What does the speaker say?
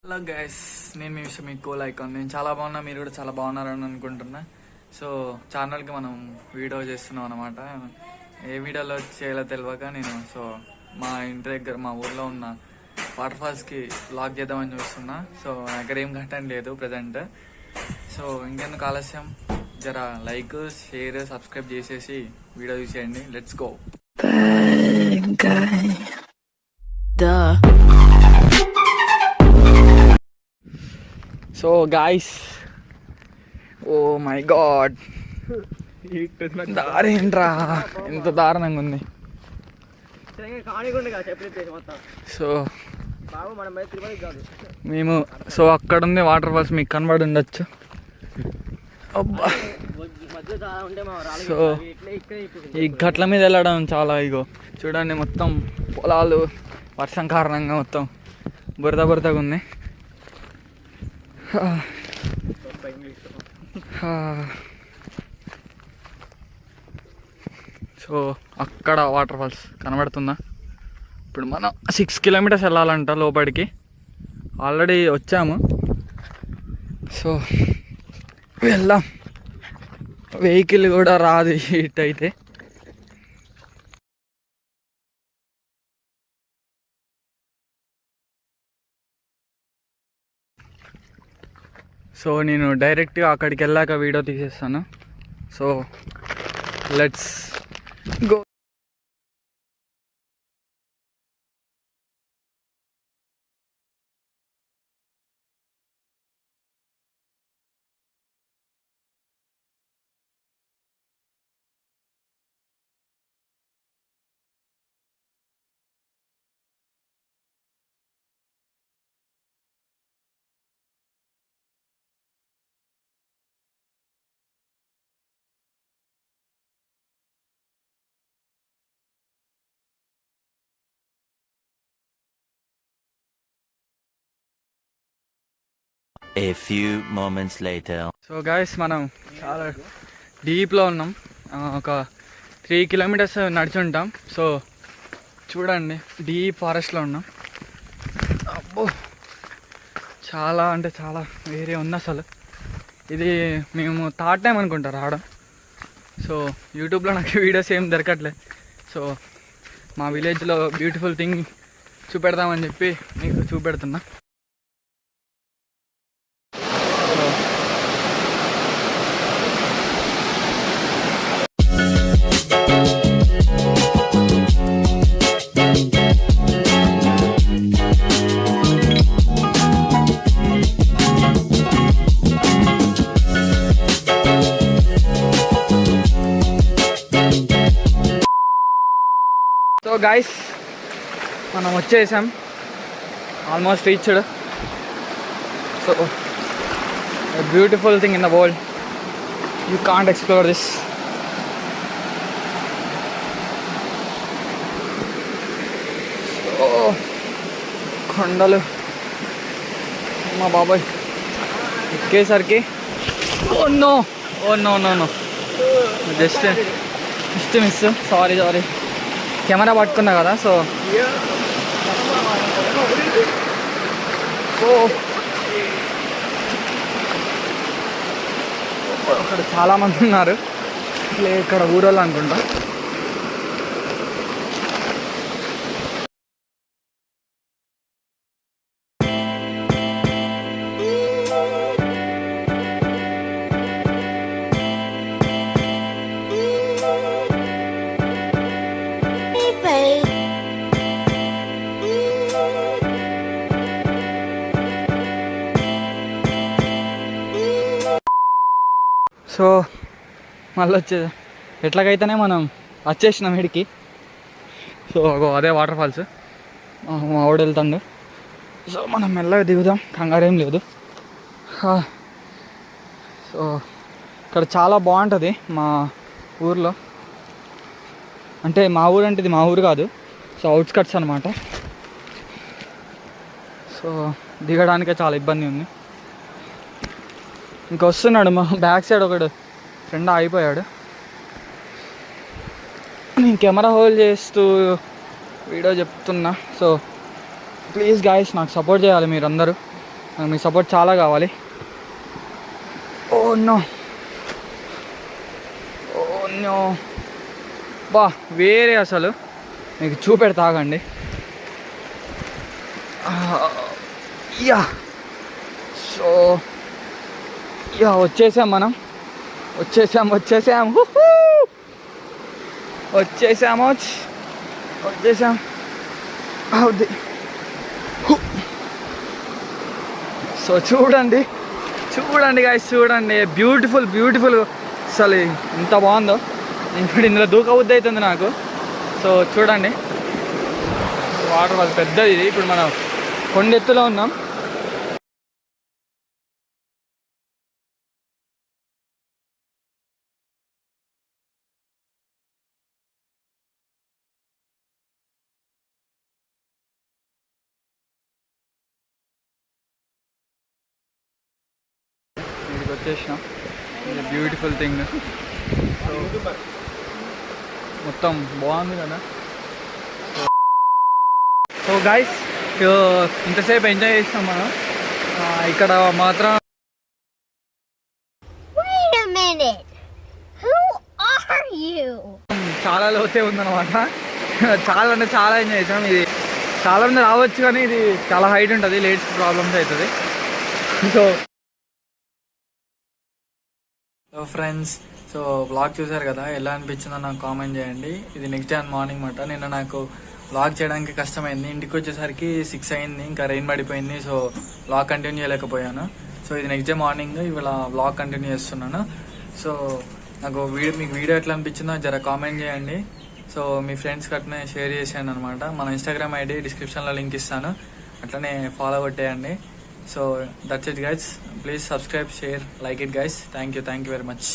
Hello guys, నేను మీ విషయం మీకు ఐకాన్. నేను చాలా బాగున్నా, మీరు కూడా చాలా బాగున్నారని అనుకుంటున్నా. సో ఛానల్కి మనం వీడియో చేస్తున్నాం అనమాట. ఏ వీడియోలో చేయాలో తెలియక నేను మా ఇంటి దగ్గర మా ఊర్లో ఉన్న వాటర్ ఫాల్స్కి బ్లాగ్ చేద్దామని చూస్తున్నా. సో నా దగ్గర ఏం కంటెంట్ లేదు ప్రజెంట్. సో ఇంకెందుకు ఆలస్యం, జర లైక్, షేర్, సబ్స్క్రైబ్ చేసేసి వీడియో చూసేయండి. Let's go. So guys, oh my god, దారేంట్రా ఎంత దారుణంగా ఉంది. సో మేము అక్కడ ఉంది వాటర్ ఫాల్స్, మీకు కనబడి ఉండొచ్చు. అబ్బా, సో ఈ గట్ల మీద వెళ్ళడం చాలా, ఇగో చూడండి, మొత్తం పొలాలు వర్షం కారణంగా మొత్తం బురదగా ఉంది. సో అక్కడ వాటర్ ఫాల్స్ కనబడుతుందా? ఇప్పుడు మనం 6 కిలోమీటర్స్ వెళ్ళాలంట లోపలికి. ఆల్రెడీ వచ్చాము. సో వెళ్దాం. వెహికల్ కూడా రాదు ఇటైతే. సో నేను డైరెక్ట్గా అక్కడికి వెళ్ళాక వీడియో తీసేస్తాను. So let's go. A few moments later. So guys, మనం చాలా డీప్లో ఉన్నాం. ఒక 3 కిలోమీటర్స్ నడిచి ఉంటాం. సో చూడండి, డీప్ ఫారెస్ట్లో ఉన్నాం. అబ్బో, చాలా అంటే చాలా వేరే ఉంది అసలు. ఇది మేము థర్డ్ టైం అనుకుంటా రావడం. సో యూట్యూబ్లో నాకు వీడియోస్ ఏం దొరకట్లేదు. సో మా విలేజ్లో బ్యూటిఫుల్ థింగ్ చూపెడదామని చెప్పి మీకు చూపెడుతున్నా. సో గైస్, మనం వచ్చేసాం, almost reached. So beautiful thing in the world, you can't explore this. So కొండలు, మా బాబాయ్ ఎక్కేసరికి oh no just miss. Sorry camera పట్టుకున్నా కదా. సో అక్కడ చాలామంది ఉన్నారు, ఇక్కడ ఊరోళ్ళు అనుకుంటా. సో మళ్ళీ ఎట్లాగైతేనే మనం వచ్చేసినాం ఇడికి. సో అదే వాటర్ ఫాల్స్, మా ఆవిడ వెళ్తాడు. సో మనం మెల్లగా దిగుదాం, కంగారేం లేదు. సో ఇక్కడ చాలా బాగుంటుంది మా ఊర్లో. అంటే మా ఊరు అంటే ఇది మా ఊరు కాదు, సో అవుట్స్కట్స్ అనమాట. సో దిగడానికే చాలా ఇబ్బంది ఉంది. ఇంకా వస్తున్నాడు మా బ్యాక్ సైడ్ ఒకడు ఫ్రెండ్ ఆగిపోయాడు. నేను కెమెరా హోల్డ్ చేస్తూ వీడియో చెప్తున్నా. సో ప్లీజ్ గాయస్, నాకు సపోర్ట్ చేయాలి మీరందరూ. మీ సపోర్ట్ చాలా కావాలి. ఓ నో బా వేరే అసలు మీకు చూపెడతా ఆగండి. యా సో యా వచ్చేసాం అవుద్ది. సో చూడండి గాయస్, చూడండి బ్యూటిఫుల్ అసలు ఎంత బాగుందో. ఇప్పుడు ఇందులో దూకబుద్ధి అవుతుంది నాకు. సో చూడండి వాటర్ ఫాల్ పెద్దది ఇది. ఇప్పుడు మనం కొండెత్తులో ఉన్నాం. ఇక్కడికి వచ్చేసినాం. ఇది బ్యూటిఫుల్ థింగ్. మొత్తం బాగుంది కదా. సో గైస్ ఇంతసేపు ఎంజాయ్ చేసినాం మనం. ఇక్కడ మాత్రం చాలా లోతే ఉందన్నమాట. చాలా అంటే చాలా ఎంజాయ్ చేసాం. ఇది చాలా మంది రావచ్చు కానీ ఇది చాలా హైట్ ఉంటుంది, లేట్స్ ప్రాబ్లమ్స్ అవుతుంది. సో ఫ్రెండ్స్, సో వ్లాగ్ చూసారు కదా, ఎలా అనిపించిందో నాకు కామెంట్ చేయండి. ఇది నెక్స్ట్ డే మార్నింగ్ మాట. నిన్న నాకు వ్లాగ్ చేయడానికి కష్టమైంది. ఇంటికి వచ్చేసరికి 6 అయింది, ఇంకా రెయిన్ పడిపోయింది. సో వ్లాగ్ కంటిన్యూ చేయలేకపోయాను. సో ఇది నెక్స్ట్ డే మార్నింగ్ ఇవాళ వ్లాగ్ కంటిన్యూ చేస్తున్నాను. సో నాకు మీకు వీడియో ఎట్లా అనిపించిందో జర కామెంట్ చేయండి. సో మీ ఫ్రెండ్స్కి అట్లనే షేర్ చేసేయండి అనమాట. మన ఇన్స్టాగ్రామ్ ఐడి డిస్క్రిప్షన్లో లింక్ ఇస్తాను, అట్లనే ఫాలో కొట్టేయండి. So that's it guys. Please subscribe, share, like it guys. Thank you very much.